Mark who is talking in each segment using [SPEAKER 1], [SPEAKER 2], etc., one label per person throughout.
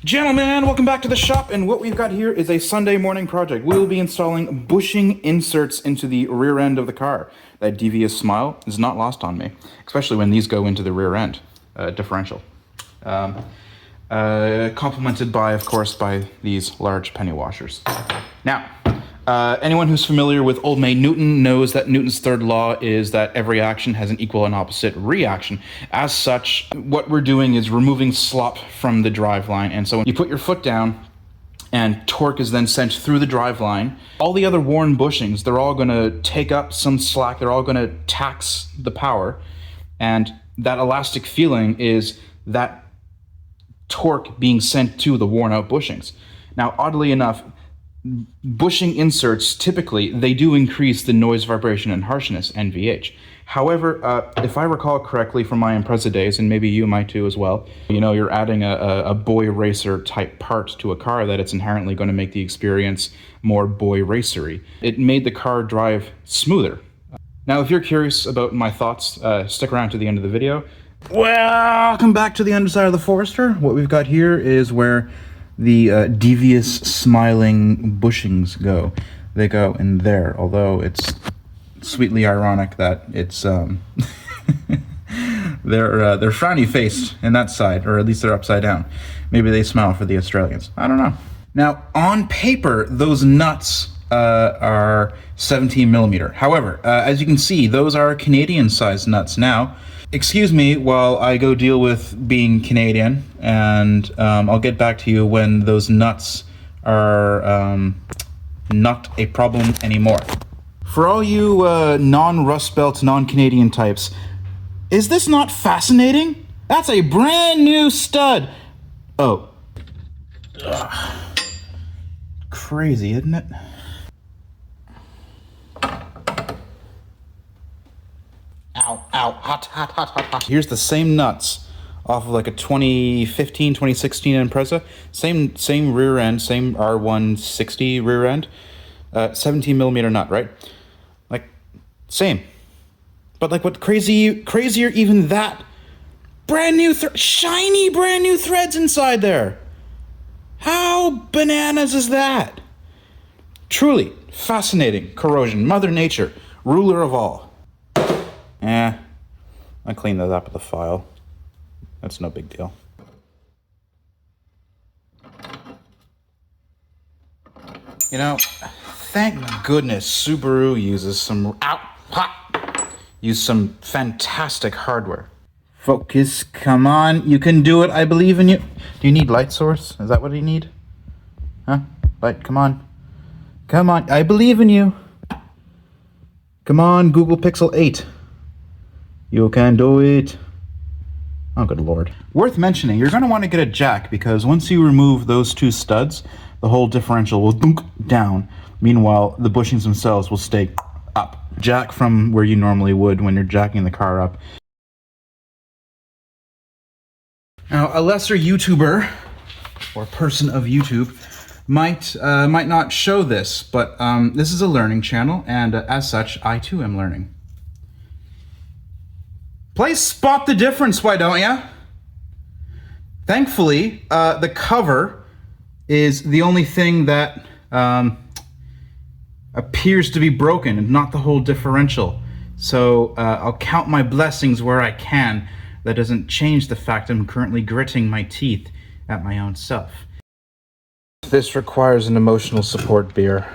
[SPEAKER 1] Gentlemen, welcome back to the shop, and what we've got here is a Sunday morning project. We will be installing bushing inserts into the rear end of the car. That devious smile is not lost on me, especially when these go into the rear end, differential. Complemented by, of course, by these large penny washers. Now, anyone who's familiar with Old Maid Newton knows that Newton's third law is that every action has an equal and opposite reaction. As such, what we're doing is removing slop from the driveline, and so when you put your foot down and torque is then sent through the driveline, all the other worn bushings, they're all going to take up some slack, they're all going to tax the power, and that elastic feeling is that torque being sent to the worn out bushings. Now, oddly enough, bushing inserts, typically, they do increase the noise, vibration, and harshness, NVH. However, if I recall correctly from my Impreza days, and maybe you might too as well, you know, you're adding a boy racer type part to a car that it's inherently going to make the experience more boy racery. It made the car drive smoother. Now, if you're curious about my thoughts, stick around to the end of the video. Welcome back to the underside of the Forester. What we've got here is where the devious smiling bushings go. They go in there, although it's sweetly ironic that it's they're frowny faced in that side, or at least they're upside down. Maybe they smile for the Australians. I don't know. Now, on paper, those nuts are 17 millimeter. However, as you can see, those are Canadian sized nuts. Now, excuse me while I go deal with being Canadian, and I'll get back to you when those nuts are not a problem anymore. For all you non-Rust Belt, non-Canadian types, is this not fascinating? That's a brand new stud. Oh. Ugh. Crazy, isn't it? Ow, ow, hot, hot, hot, hot, hot. Here's the same nuts off of like a 2015, 2016 Impreza. Same rear end, same R160 rear end. 17 millimeter nut, right? Like, same. But like what crazier even that. Brand new, shiny brand new threads inside there. How bananas is that? Truly fascinating corrosion. Mother Nature, ruler of all. I cleaned that up with a file. That's no big deal. You know, thank goodness Subaru uses some fantastic hardware. Focus, come on, you can do it, I believe in you. Do you need light source? Is that what you need? Huh? Light, come on. Come on, I believe in you. Come on, Google Pixel 8. You can do it. Oh, good lord. Worth mentioning, you're going to want to get a jack, because once you remove those two studs, the whole differential will dunk down. Meanwhile, the bushings themselves will stay up. Jack from where you normally would when you're jacking the car up. Now, a lesser YouTuber, or person of YouTube, might not show this, but this is a learning channel, and as such, I too am learning. Play Spot the Difference, why don't ya? Thankfully, the cover is the only thing that appears to be broken, and not the whole differential. So I'll count my blessings where I can. That doesn't change the fact I'm currently gritting my teeth at my own self. This requires an emotional support beer.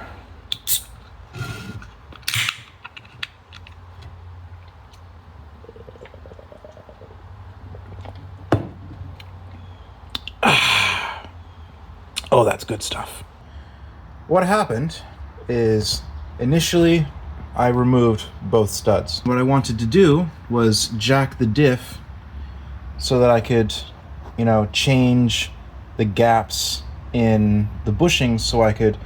[SPEAKER 1] Oh, that's good stuff. What happened is, initially, I removed both studs. What I wanted to do was jack the diff so that I could, you know, change the gaps in the bushings so I could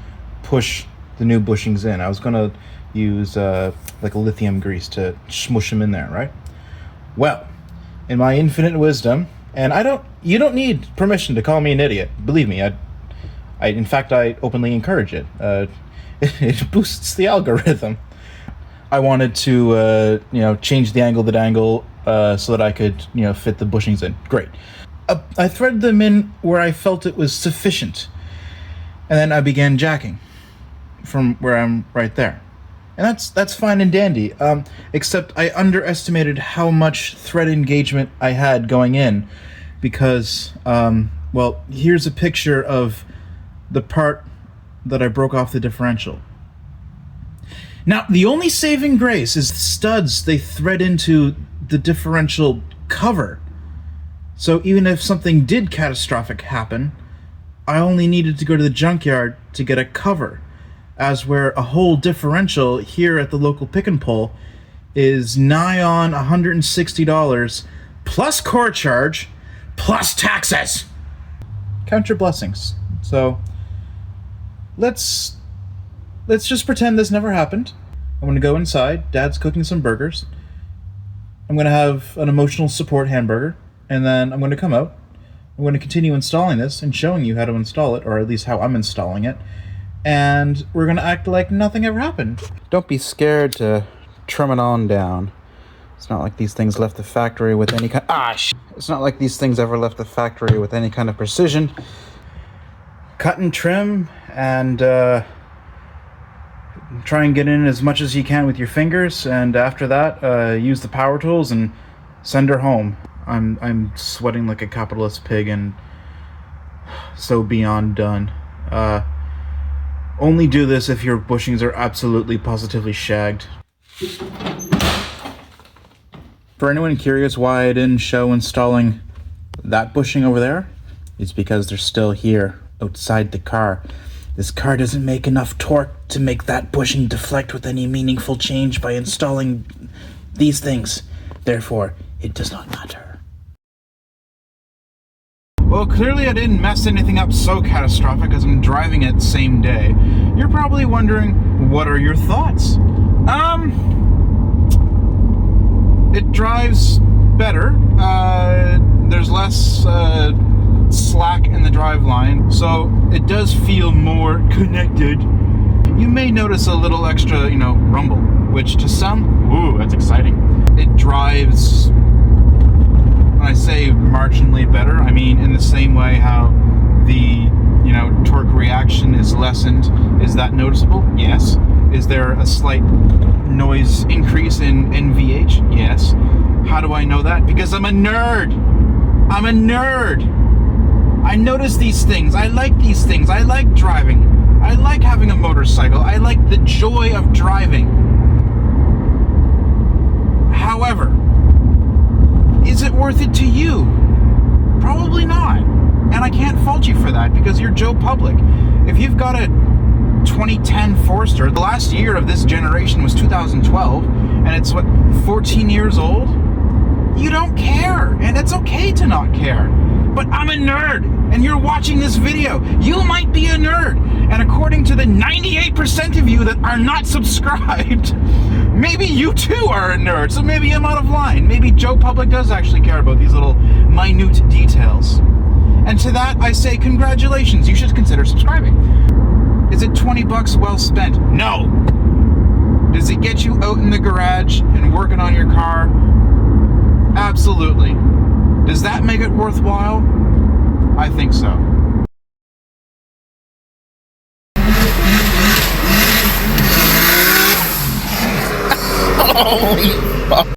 [SPEAKER 1] push the new bushings in. I was gonna use like a lithium grease to smush them in there, right? Well, in my infinite wisdom, and you don't need permission to call me an idiot. Believe me, in fact, I openly encourage it. It boosts the algorithm. I wanted to, change the angle of the dangle so that I could, fit the bushings in. Great. I threaded them in where I felt it was sufficient. And then I began jacking from where I'm right there. And that's fine and dandy, except I underestimated how much thread engagement I had going in, because, well, here's a picture of the part that I broke off the differential. Now, the only saving grace is the studs they thread into the differential cover. So even if something did catastrophic happen, I only needed to go to the junkyard to get a cover, as where a whole differential here at the local pick and pull is nigh on $160 plus core charge plus taxes. Count your blessings. So let's just pretend this never happened. I'm gonna go inside. Dad's cooking some burgers. I'm gonna have an emotional support hamburger, and then I'm gonna come out. I'm gonna continue installing this and showing you how to install it, or at least how I'm installing it. And we're gonna act like nothing ever happened. Don't be scared to trim it on down. It's not like these things left the factory with any kind. It's not like these things ever left the factory with any kind of precision. Cut and trim, and try and get in as much as you can with your fingers. And after that, use the power tools and send her home. I'm sweating like a capitalist pig and so beyond done. Only do this if your bushings are absolutely positively shagged. For anyone curious why I didn't show installing that bushing over there, it's because they're still here outside the car. This car doesn't make enough torque to make that bushing deflect with any meaningful change by installing these things. Therefore, it does not matter. Well, clearly I didn't mess anything up so catastrophic as I'm driving it same day. You're probably wondering, what are your thoughts? It drives better. There's less slack in the driveline, so it does feel more connected. You may notice a little extra, rumble, which to some, ooh, that's exciting. It drives, when I say marginally better, I mean in the same way how the, torque reaction is lessened. Is that noticeable? Yes. Is there a slight noise increase in NVH? Yes. How do I know that? Because I'm a nerd. I'm a nerd. I notice these things. I like these things. I like driving. I like having a motorcycle. I like the joy of driving. However, is it worth it to you? Probably not. And I can't fault you for that because you're Joe Public. If you've got a 2010 Forester, the last year of this generation was 2012, and it's 14 years old? You don't care, and it's okay to not care. But I'm a nerd, and you're watching this video. You might be a nerd, and according to the 98% of you that are not subscribed, maybe you too are a nerd, so maybe I'm out of line. Maybe Joe Public does actually care about these little minute details. And to that, I say congratulations, you should consider subscribing. Is it $20 well spent? No. Does it get you out in the garage and working on your car? Absolutely. Does that make it worthwhile? I think so. Holy fuck.